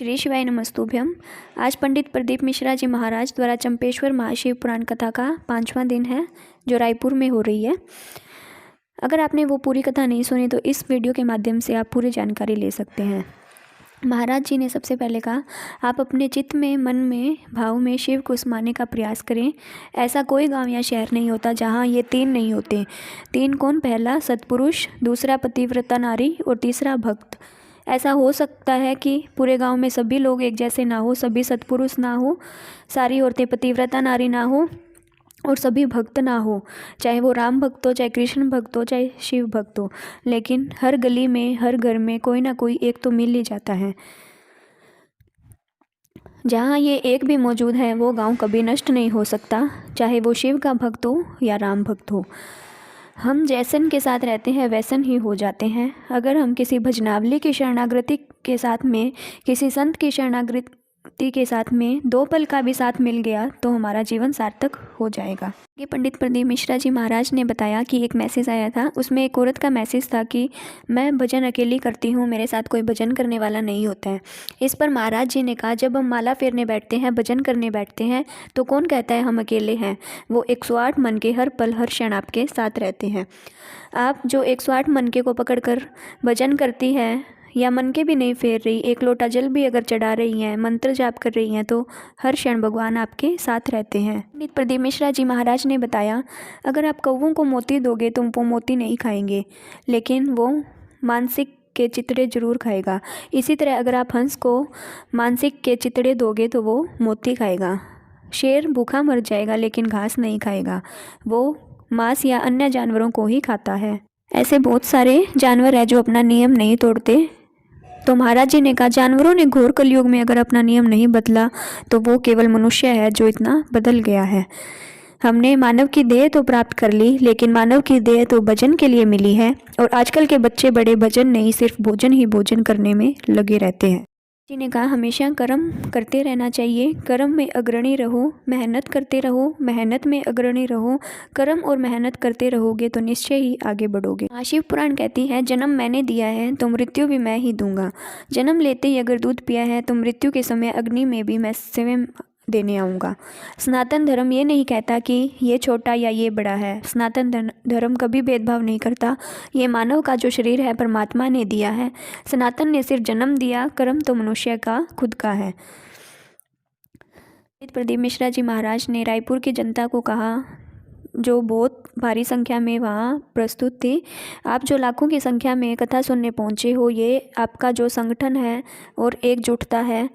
श्री शिवाय नमस्तुभ्यम। आज पंडित प्रदीप मिश्रा जी महाराज द्वारा चंपेश्वर महाशिव पुराण कथा का 5वां दिन है, जो रायपुर में हो रही है। अगर आपने वो पूरी कथा नहीं सुनी तो इस वीडियो के माध्यम से आप पूरी जानकारी ले सकते हैं। महाराज जी ने सबसे पहले कहा, आप अपने चित्त में, मन में, भाव में शिव को समाने का प्रयास करें। ऐसा कोई गांव या शहर नहीं होता जहां ये तीन नहीं होते। तीन कौन? पहला सत्पुरुष, दूसरा पतिव्रता नारी और तीसरा भक्त। ऐसा हो सकता है कि पूरे गांव में सभी लोग एक जैसे ना हो, सभी सत्पुरुष ना हो, सारी औरतें पतिव्रता नारी ना हो और सभी भक्त ना हो, चाहे वो राम भक्त हो, चाहे कृष्ण भक्त हो, चाहे शिव भक्त हो, लेकिन हर गली में, हर घर में कोई ना कोई एक तो मिल ही जाता है। जहाँ ये एक भी मौजूद है वो गांव कभी नष्ट नहीं हो सकता, चाहे वो शिव का भक्त हो या राम भक्त हो। हम जैसन के साथ रहते हैं वैसन ही हो जाते हैं। अगर हम किसी भजनावली की शरणागति के साथ में, किसी संत की शरणागति के साथ में 2 पल का भी साथ मिल गया तो हमारा जीवन सार्थक हो जाएगा। ये पंडित प्रदीप मिश्रा जी महाराज ने बताया कि एक मैसेज आया था। उसमें एक औरत का मैसेज था कि मैं भजन अकेली करती हूँ, मेरे साथ कोई भजन करने वाला नहीं होता है। इस पर महाराज जी ने कहा, जब हम माला फेरने बैठते हैं, भजन करने बैठते हैं, तो कौन कहता है हम अकेले हैं? वो 108 मन के हर पल हर क्षण आपके साथ रहते हैं। आप जो 108 मन के को पकड़ कर भजन करती है या मन के भी नहीं फेर रही, एक लोटा जल भी अगर चढ़ा रही हैं, मंत्र जाप कर रही हैं, तो हर क्षण भगवान आपके साथ रहते हैं। पंडित प्रदीप मिश्रा जी महाराज ने बताया, अगर आप कौवों को मोती दोगे तो वो मोती नहीं खाएंगे, लेकिन वो मानसिक के चितड़े जरूर खाएगा। इसी तरह अगर आप हंस को मानसिक के चितड़े दोगे तो वो मोती खाएगा। शेर भूखा मर जाएगा लेकिन घास नहीं खाएगा, वो मांस या अन्य जानवरों को ही खाता है। ऐसे बहुत सारे जानवर हैं जो अपना नियम नहीं तोड़ते। तो महाराज जी ने कहा, जानवरों ने घोर कलयुग में अगर अपना नियम नहीं बदला तो वो केवल मनुष्य है जो इतना बदल गया है। हमने मानव की देह तो प्राप्त कर ली, लेकिन मानव की देह तो भजन के लिए मिली है। और आजकल के बच्चे बड़े भजन नहीं, सिर्फ भोजन ही भोजन करने में लगे रहते हैं। जी ने कहा, हमेशा कर्म करते रहना चाहिए, कर्म में अग्रणी रहो, मेहनत करते रहो, मेहनत में अग्रणी रहो। कर्म और मेहनत करते रहोगे तो निश्चय ही आगे बढ़ोगे। महाशिव पुराण कहती है, जन्म मैंने दिया है तो मृत्यु भी मैं ही दूंगा। जन्म लेते ही अगर दूध पिया है तो मृत्यु के समय अग्नि में भी मैं स्वयं देने आऊँगा। सनातन धर्म ये नहीं कहता कि ये छोटा या ये बड़ा है। सनातन धर्म कभी भेदभाव नहीं करता। ये मानव का जो शरीर है परमात्मा ने दिया है। सनातन ने सिर्फ जन्म दिया, कर्म तो मनुष्य का खुद का है। प्रदीप मिश्रा जी महाराज ने रायपुर की जनता को कहा, जो बहुत भारी संख्या में वहाँ प्रस्तुत थी, आप जो लाखों की संख्या में कथा सुनने पहुँचे हो, ये आपका जो संगठन है और एकजुटता है,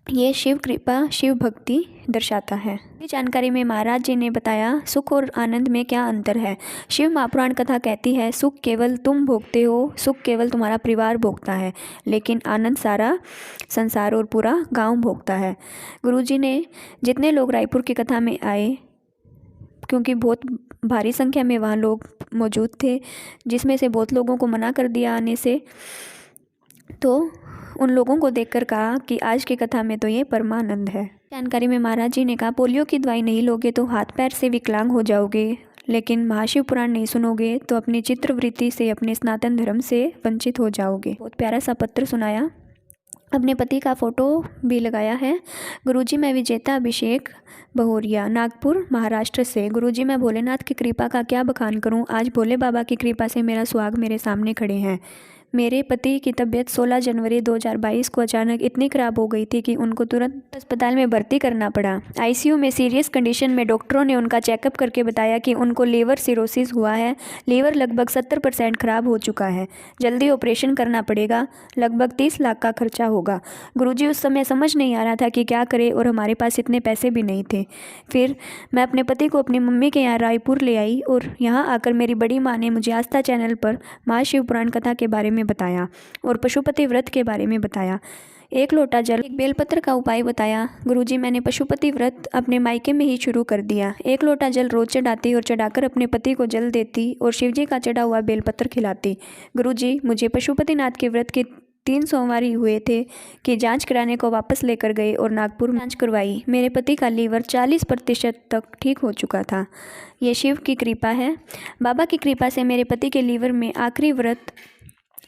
ये शिव कृपा, शिव भक्ति दर्शाता है। इस जानकारी में महाराज जी ने बताया, सुख और आनंद में क्या अंतर है। शिव महापुराण कथा कहती है, सुख केवल तुम भोगते हो, सुख केवल तुम्हारा परिवार भोगता है, लेकिन आनंद सारा संसार और पूरा गांव भोगता है। गुरुजी ने जितने लोग रायपुर की कथा में आए, क्योंकि बहुत भारी संख्या में वहाँ लोग मौजूद थे, जिसमें से बहुत लोगों को मना कर दिया आने से, तो उन लोगों को देखकर कहा कि आज की कथा में तो ये परमानंद है। जानकारी में महाराज जी ने कहा, पोलियो की दवाई नहीं लोगे तो हाथ पैर से विकलांग हो जाओगे, लेकिन महाशिव पुराण नहीं सुनोगे तो अपनी चित्रवृत्ति से, अपने सनातन धर्म से वंचित हो जाओगे। बहुत प्यारा सा पत्र सुनाया, अपने पति का फोटो भी लगाया है। गुरुजी, मैं विजेता अभिषेक बहोरिया, नागपुर महाराष्ट्र से। गुरुजी, मैं भोलेनाथ की कृपा का क्या बखान करूं। आज भोले बाबा की कृपा से मेरा सुहाग मेरे सामने खड़े हैं। मेरे पति की तबीयत 16 जनवरी 2022 को अचानक इतनी ख़राब हो गई थी कि उनको तुरंत अस्पताल में भर्ती करना पड़ा। आईसीयू में सीरियस कंडीशन में डॉक्टरों ने उनका चेकअप करके बताया कि उनको लीवर सिरोसिस हुआ है। लीवर लगभग 70% ख़राब हो चुका है। जल्दी ऑपरेशन करना पड़ेगा, लगभग 30 लाख का खर्चा होगा। गुरुजी, उस समय समझ नहीं आ रहा था कि क्या करें और हमारे पास इतने पैसे भी नहीं थे। फिर मैं अपने पति को अपनी मम्मी के यहाँ रायपुर ले आई और यहाँ आकर मेरी बड़ी माँ ने मुझे आस्था चैनल पर महाशिव पुराण कथा के बारे में बताया और पशुपति व्रत के बारे में बताया। 1 लोटा जल, एक बेलपत्र का उपाय बताया। गुरुजी, मैंने पशुपति व्रत अपने मायके में ही शुरू कर दिया। 1 लोटा जल रोज चढ़ाती और चढ़ाकर अपने पति को जल देती और शिवजी का चढ़ा हुआ बेलपत्र खिलाती। गुरुजी, मुझे पशुपतिनाथ के व्रत के 3 सोमवार हुए थे कि जांच कराने को वापस लेकर गए और नागपुर में जांच करवाई। मेरे पति का लीवर 40% तक ठीक हो चुका था। ये शिव की कृपा है। बाबा की कृपा से मेरे पति के लीवर में आखिरी व्रत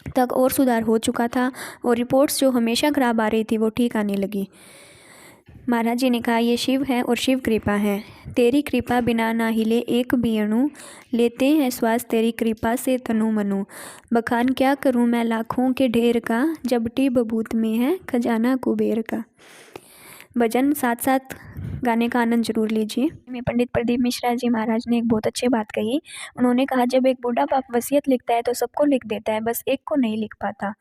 तक और सुधार हो चुका था और रिपोर्ट्स जो हमेशा खराब आ रही थी वो ठीक आने लगी। महाराज जी ने कहा, ये शिव है और शिव कृपा है। तेरी कृपा बिना ना हिले एक भी अणु, लेते हैं श्वास तेरी कृपा से तनु मनु। बखान क्या करूं मैं लाखों के ढेर का, जबटी बबूत में है खजाना कुबेर का। भजन साथ साथ गाने का आनंद जरूर लीजिए। में पंडित प्रदीप मिश्रा जी महाराज ने एक बहुत अच्छी बात कही। उन्होंने कहा, जब एक बूढ़ा बाप वसीयत लिखता है तो सबको लिख देता है, बस एक को नहीं लिख पाता।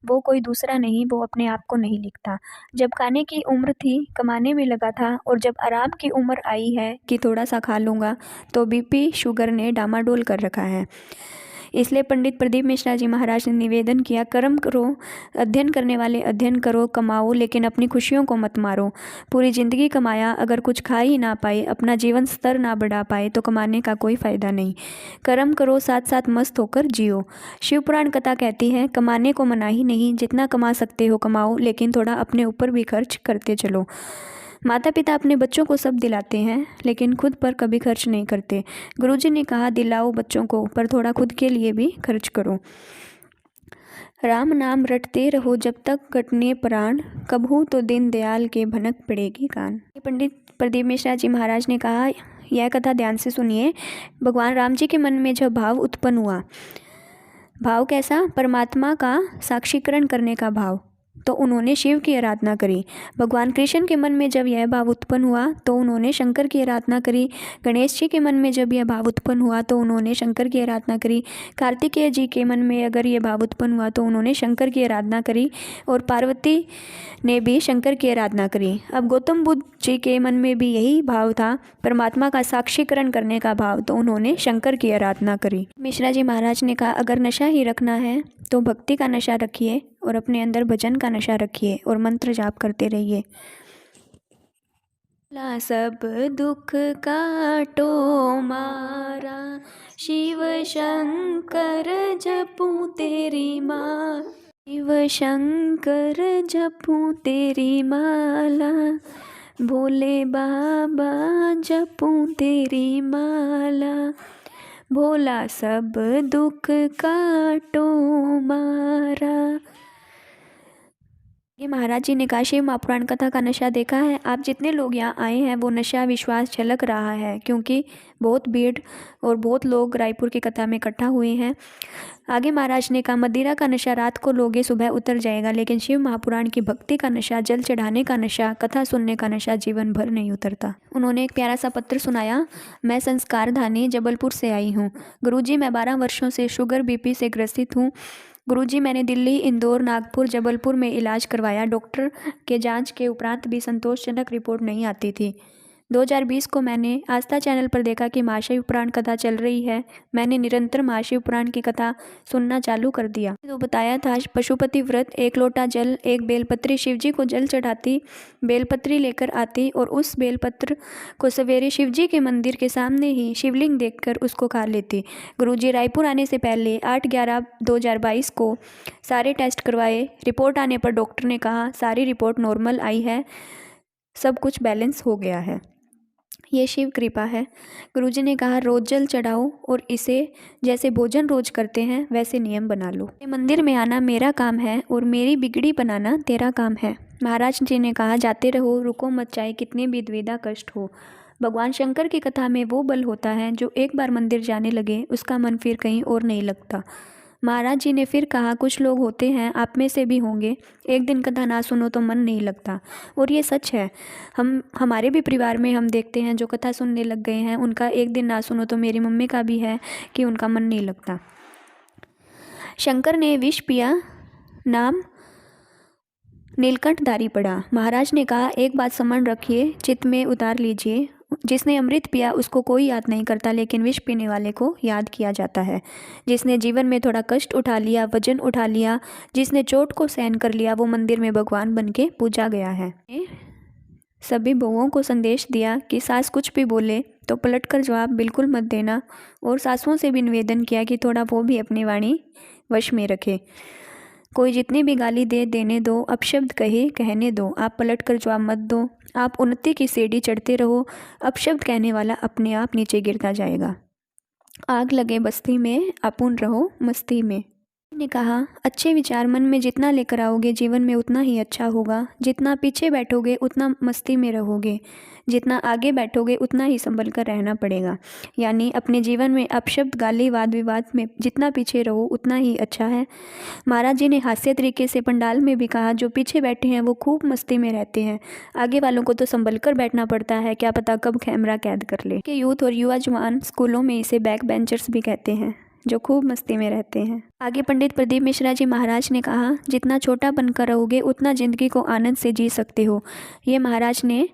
वो कोई दूसरा नहीं, वो अपने आप को नहीं लिखता। जब खाने की उम्र थी कमाने में लगा था, और जब आराम की उम्र आई है कि थोड़ा सा खा लूँगा, तो बीपी शुगर ने डामाडोल कर रखा है। इसलिए पंडित प्रदीप मिश्रा जी महाराज ने निवेदन किया, कर्म करो, अध्ययन करने वाले अध्ययन करो, कमाओ, लेकिन अपनी खुशियों को मत मारो। पूरी ज़िंदगी कमाया, अगर कुछ खा ही ना पाए, अपना जीवन स्तर ना बढ़ा पाए, तो कमाने का कोई फ़ायदा नहीं। कर्म करो, साथ साथ मस्त होकर जियो। शिव पुराण कथा कहती है, कमाने को मनाही नहीं, जितना कमा सकते हो कमाओ, लेकिन थोड़ा अपने ऊपर भी खर्च करते चलो। माता पिता अपने बच्चों को सब दिलाते हैं, लेकिन खुद पर कभी खर्च नहीं करते। गुरुजी ने कहा, दिलाओ बच्चों को, पर थोड़ा खुद के लिए भी खर्च करो। राम नाम रटते रहो जब तक कटने प्राण, कबहू तो दीन दयाल के भनक पड़ेगी कान। पंडित प्रदीप मिश्रा जी महाराज ने कहा, यह कथा ध्यान से सुनिए। भगवान राम जी के मन में जब भाव उत्पन्न हुआ, भाव कैसा? परमात्मा का साक्षीकरण करने का भाव, तो उन्होंने शिव की आराधना करी। भगवान कृष्ण के मन में जब यह भाव उत्पन्न हुआ तो उन्होंने शंकर की आराधना करी। गणेश जी के मन में जब यह भाव उत्पन्न हुआ तो उन्होंने शंकर की आराधना करी। कार्तिकेय जी के मन में अगर ये भाव उत्पन्न हुआ तो उन्होंने शंकर की आराधना करी, और पार्वती ने भी शंकर की आराधना करी। अब गौतम बुद्ध जी के मन में भी यही भाव था, परमात्मा का साक्षीकरण करने का भाव, तो उन्होंने शंकर की आराधना करी। मिश्रा जी महाराज ने कहा, अगर नशा ही रखना है तो भक्ति का नशा रखिए, और अपने अंदर भजन का नशा रखिए, और मंत्र जाप करते रहिए। ला सब दुख काटो मारा, शिव शंकर जपूं तेरी माँ, शिव शंकर जपूं तेरी माला, भोले बाबा जपूं तेरी माला, भोला सब दुख काटो मारा। ये महाराज जी ने कहा, शिव महापुराण कथा का नशा देखा है? आप जितने लोग यहाँ आए हैं वो नशा विश्वास झलक रहा है, क्योंकि बहुत भीड़ और बहुत लोग रायपुर की कथा में इकट्ठा हुए हैं। आगे महाराज ने कहा, मदिरा का नशा रात को लोगे, सुबह उतर जाएगा, लेकिन शिव महापुराण की भक्ति का नशा, जल चढ़ाने का नशा, कथा सुनने का नशा जीवन भर नहीं उतरता। उन्होंने एक प्यारा सा पत्र सुनाया। मैं संस्कार धानी जबलपुर से आई हूँ। गुरुजी, मैं 12 वर्षों से शुगर बीपी से ग्रसित हूँ। गुरुजी, मैंने दिल्ली, इंदौर, नागपुर, जबलपुर में इलाज करवाया। डॉक्टर के जांच के उपरांत भी संतोषजनक रिपोर्ट नहीं आती थी। 2020 को मैंने आस्था चैनल पर देखा कि महाशिव पुराण कथा चल रही है। मैंने निरंतर महाशिव पुराण की कथा सुनना चालू कर दिया। तो बताया था, पशुपति व्रत, 1 लोटा जल, 1 बेलपत्री, शिवजी को जल चढ़ाती, बेलपत्री लेकर आती, और उस बेलपत्र को सवेरे शिवजी के मंदिर के सामने ही शिवलिंग देखकर उसको खा लेती। गुरुजी, रायपुर आने से पहले 8/11/2022 को सारे टेस्ट करवाए। रिपोर्ट आने पर डॉक्टर ने कहा, सारी रिपोर्ट नॉर्मल आई है, सब कुछ बैलेंस हो गया है। ये शिव कृपा है। गुरुजी ने कहा, रोज जल चढ़ाओ, और इसे जैसे भोजन रोज करते हैं वैसे नियम बना लो। मंदिर में आना मेरा काम है, और मेरी बिगड़ी बनाना तेरा काम है। महाराज जी ने कहा, जाते रहो, रुको मत, चाहे कितने भी द्विधा कष्ट हो। भगवान शंकर की कथा में वो बल होता है जो एक बार मंदिर जाने लगे उसका मन फिर कहीं और नहीं लगता। महाराज जी ने फिर कहा, कुछ लोग होते हैं, आप में से भी होंगे, एक दिन कथा ना सुनो तो मन नहीं लगता, और ये सच है। हमारे भी परिवार में हम देखते हैं जो कथा सुनने लग गए हैं, उनका एक दिन ना सुनो तो मेरी मम्मी का भी है कि उनका मन नहीं लगता। शंकर ने विष पिया, नाम नीलकंठधारी पड़ा। महाराज ने कहा, एक बात समझ रखिए, चित्त में उतार लीजिए, जिसने अमृत पिया उसको कोई याद नहीं करता, लेकिन विष पीने वाले को याद किया जाता है। जिसने जीवन में थोड़ा कष्ट उठा लिया, वजन उठा लिया, जिसने चोट को सहन कर लिया, वो मंदिर में भगवान बन के पूजा गया है। सभी बहुओं को संदेश दिया कि सास कुछ भी बोले तो पलटकर जवाब बिल्कुल मत देना, और सासुओं से भी निवेदन किया कि थोड़ा वो भी अपनी वाणी वश में रखे। कोई जितनी भी गाली दे, देने दो, अपशब्द कहे, कहने दो, आप पलटकर जवाब मत दो। आप उन्नति की सीढ़ी चढ़ते रहो, अपशब्द कहने वाला अपने आप नीचे गिरता जाएगा। आग लगे बस्ती में, अपुन रहो मस्ती में। ने कहा, अच्छे विचार मन में जितना लेकर आओगे जीवन में उतना ही अच्छा होगा। जितना पीछे बैठोगे उतना मस्ती में रहोगे, जितना आगे बैठोगे उतना ही संभल कर रहना पड़ेगा। यानी अपने जीवन में अपशब्द, गाली, वाद विवाद में जितना पीछे रहो उतना ही अच्छा है। महाराज जी ने हास्य तरीके से पंडाल में भी कहा, जो पीछे बैठे हैं वो खूब मस्ती में रहते हैं, आगे वालों को तो संभल कर बैठना पड़ता है, क्या पता कब कैमरा कैद कर ले। के यूथ और युवा जवान स्कूलों में इसे बैक बेंचर्स भी कहते हैं, जो खूब मस्ती में रहते हैं। आगे पंडित प्रदीप मिश्रा जी महाराज ने कहा, जितना छोटा बनकर रहोगे उतना ज़िंदगी को आनंद से जी सकते हो। ये महाराज ने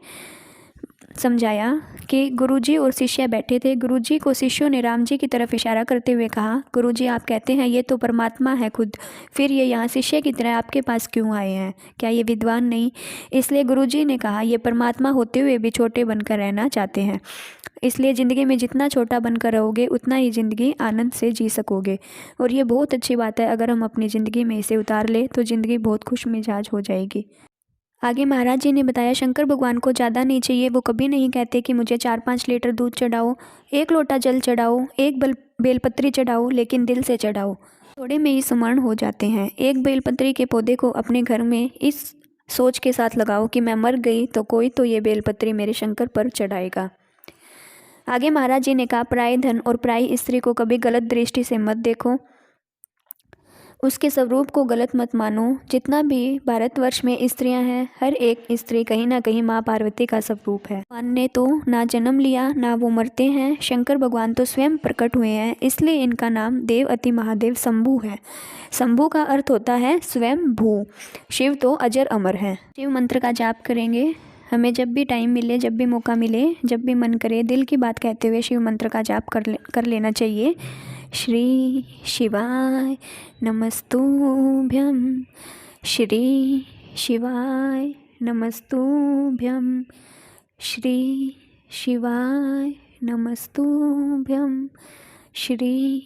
समझाया कि गुरुजी और शिष्य बैठे थे। गुरुजी को शिष्यों ने राम जी की तरफ इशारा करते हुए कहा, गुरुजी आप कहते हैं ये तो परमात्मा है खुद, फिर ये यहाँ शिष्य की तरह आपके पास क्यों आए हैं? क्या ये विद्वान नहीं? इसलिए गुरुजी ने कहा, ये परमात्मा होते हुए भी छोटे बनकर रहना चाहते हैं, इसलिए ज़िंदगी में जितना छोटा बनकर रहोगे उतना ही ज़िंदगी आनंद से जी सकोगे। और ये बहुत अच्छी बात है, अगर हम अपनी ज़िंदगी में इसे उतार ले तो ज़िंदगी बहुत खुश मिजाज हो जाएगी। आगे महाराज जी ने बताया, शंकर भगवान को ज़्यादा नहीं चाहिए। वो कभी नहीं कहते कि मुझे 4-5 लीटर दूध चढ़ाओ, 1 लोटा जल चढ़ाओ, एक बेलपत्री चढ़ाओ, लेकिन दिल से चढ़ाओ। थोड़े में ही स्मरण हो जाते हैं। एक बेलपत्री के पौधे को अपने घर में इस सोच के साथ लगाओ कि मैं मर गई तो कोई तो ये बेलपत्री मेरे शंकर पर चढ़ाएगा। आगे महाराज जी ने कहा, पराये धन और पराई स्त्री को कभी गलत दृष्टि से मत देखो, उसके स्वरूप को गलत मत मानो। जितना भी भारतवर्ष में स्त्रियां हैं, हर एक स्त्री कहीं ना कहीं माँ पार्वती का स्वरूप है। भगवान ने तो ना जन्म लिया ना वो मरते हैं, शंकर भगवान तो स्वयं प्रकट हुए हैं, इसलिए इनका नाम देव अति महादेव शंभु है। शंभु का अर्थ होता है स्वयं भू। शिव तो अजर अमर है। शिव मंत्र का जाप करेंगे। हमें जब भी टाइम मिले, जब भी मौका मिले, जब भी मन करे, दिल की बात कहते हुए शिव मंत्र का जाप कर लेना चाहिए। श्री शिवाय नमस्तुभ्यं, श्री शिवाय नमस्तुभ्यं, श्री शिवाय नमस्तुभ्यं, श्री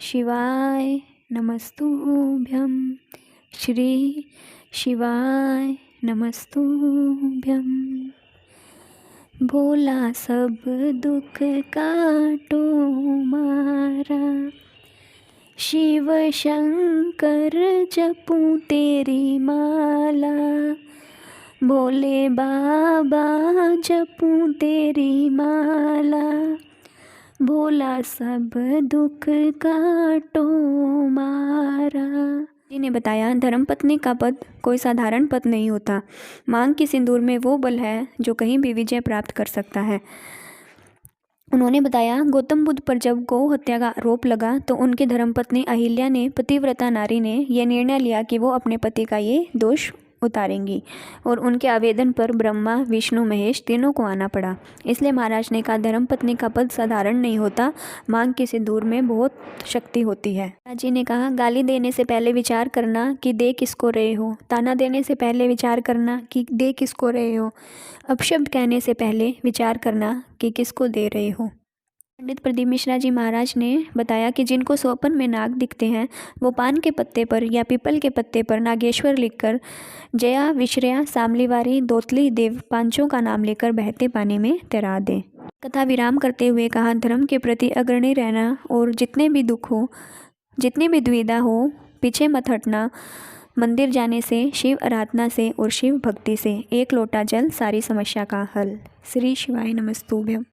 शिवाय नमस्तुभ्यं, श्री शिवाय नमस्तुभ्यं। भोला सब दुख काटो मारा, शिव शंकर जपूं तेरी माला, भोले बाबा जपूं तेरी माला, भोला सब दुख काटो मारा। जी ने बताया, धर्मपत्नी का पद कोई साधारण पद नहीं होता। मांग की सिंदूर में वो बल है जो कहीं भी विजय प्राप्त कर सकता है। उन्होंने बताया, गौतम बुद्ध पर जब गौ हत्या का आरोप लगा तो उनकी धर्मपत्नी अहिल्या ने, पतिव्रता नारी ने, यह निर्णय लिया कि वो अपने पति का ये दोष उतारेंगी, और उनके आवेदन पर ब्रह्मा, विष्णु, महेश तीनों को आना पड़ा। इसलिए महाराज ने कहा, धर्मपत्नी का पद साधारण नहीं होता, मांग के सिंदूर में बहुत शक्ति होती है। महाराज जी ने कहा, गाली देने से पहले विचार करना कि दे किसको रहे हो, ताना देने से पहले विचार करना कि दे किसको रहे हो, अपशब्द कहने से पहले विचार करना कि किसको दे रहे हो। पंडित प्रदीप मिश्रा जी महाराज ने बताया कि जिनको स्वप्न में नाग दिखते हैं वो पान के पत्ते पर या पीपल के पत्ते पर नागेश्वर लिखकर जया, विश्रया, सामलीवारी, दोतली, देव पांचों का नाम लेकर बहते पानी में तैरा दें। कथा विराम करते हुए कहा, धर्म के प्रति अग्रणी रहना और जितने भी दुख हो, जितनी भी दुविधा हो, पीछे मत हटना। मंदिर जाने से, शिव आराधना से और शिव भक्ति से 1 लोटा जल सारी समस्या का हल। श्री शिवाय नमस्तुभ्यं।